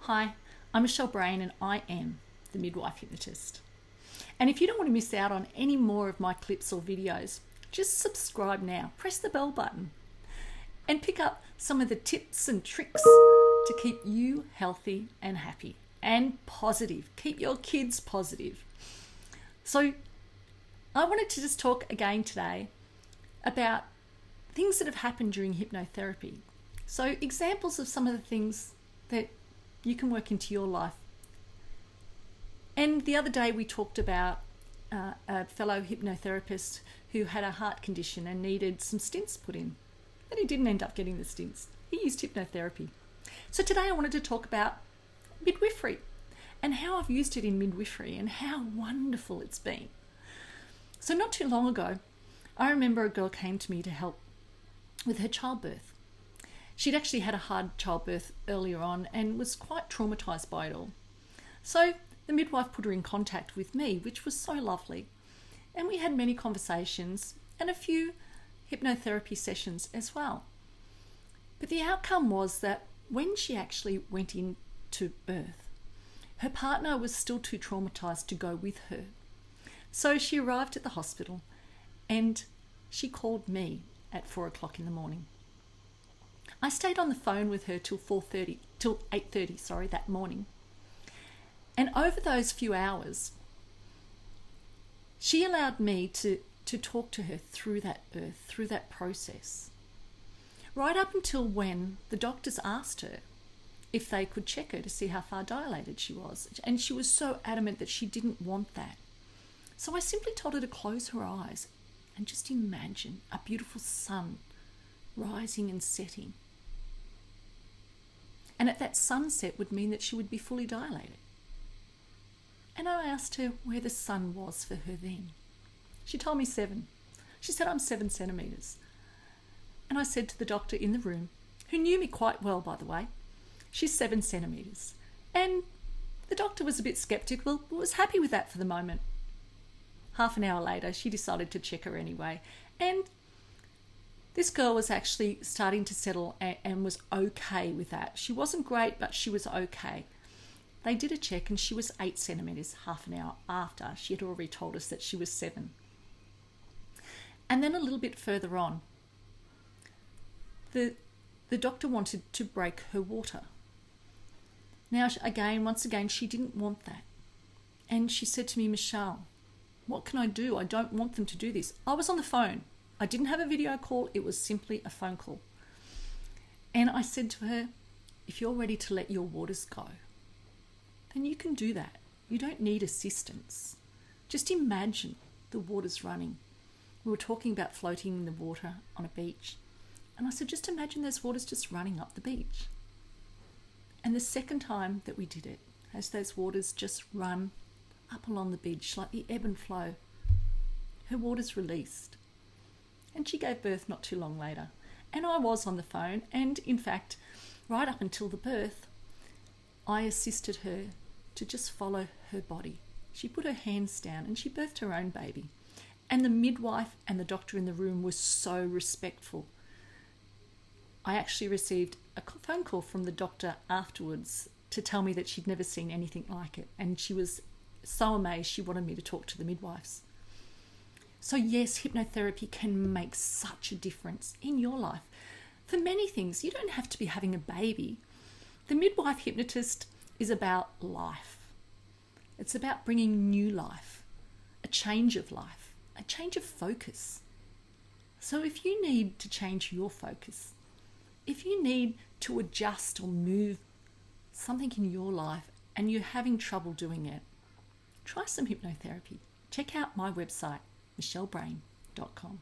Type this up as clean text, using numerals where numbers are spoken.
Hi, I'm Michelle Brain and I am the Midwife Hypnotist. And if you don't want to miss out on any more of my clips or videos, just subscribe now, press the bell button and pick up some of the tips and tricks to keep you healthy and happy and positive. Keep your kids positive. So I wanted to just talk again today about things that have happened during hypnotherapy. So examples of some of the things that you can work into your life. And the other day we talked about a fellow hypnotherapist who had a heart condition and needed some stints put in. And he didn't end up getting the stints. He used hypnotherapy. So today I wanted to talk about midwifery and how I've used it in midwifery and how wonderful it's been. So not too long ago, I remember a girl came to me to help with her childbirth. She'd actually had a hard childbirth earlier on and was quite traumatized by it all. So the midwife put her in contact with me, which was so lovely. And we had many conversations and a few hypnotherapy sessions as well. But the outcome was that when she actually went into birth, her partner was still too traumatized to go with her. So she arrived at the hospital and she called me at 4 o'clock in the morning. I stayed on the phone with her till 8:30 that morning. And over those few hours, she allowed me to talk to her through that birth, through that process. Right up until when the doctors asked her if they could check her to see how far dilated she was. And she was so adamant that she didn't want that. So I simply told her to close her eyes and just imagine a beautiful sun rising and setting. And at that sunset would mean that she would be fully dilated. And I asked her where the sun was for her then. She told me 7. She said, I'm 7 centimetres. And I said to the doctor in the room, who knew me quite well, by the way, she's 7 centimetres. And the doctor was a bit sceptical, but was happy with that for the moment. Half an hour later, she decided to check her anyway. And this girl was actually starting to settle and was okay with that. She wasn't great, but she was okay. They did a check and she was 8 centimetres half an hour after she had already told us that she was 7. And then a little bit further on, the doctor wanted to break her water. Now, once again, she didn't want that. And she said to me, Michelle, what can I do? I don't want them to do this. I was on the phone. I didn't have a video call. It was simply a phone call. And I said to her, if you're ready to let your waters go, then you can do that. You don't need assistance. Just imagine the waters running. We were talking about floating in the water on a beach. And I said, just imagine those waters just running up the beach. And the second time that we did it, as those waters just run up along the beach like the ebb and flow, her waters released. And she gave birth not too long later. And I was on the phone. And in fact, right up until the birth, I assisted her to just follow her body. She put her hands down and she birthed her own baby. And the midwife and the doctor in the room were so respectful. I actually received a phone call from the doctor afterwards to tell me that she'd never seen anything like it. And she was so amazed she wanted me to talk to the midwives. So yes, hypnotherapy can make such a difference in your life. For many things, you don't have to be having a baby. The midwife hypnotist is about life. It's about bringing new life, a change of life, a change of focus. So if you need to change your focus, if you need to adjust or move something in your life and you're having trouble doing it, try some hypnotherapy. Check out my website, michellebrain.com.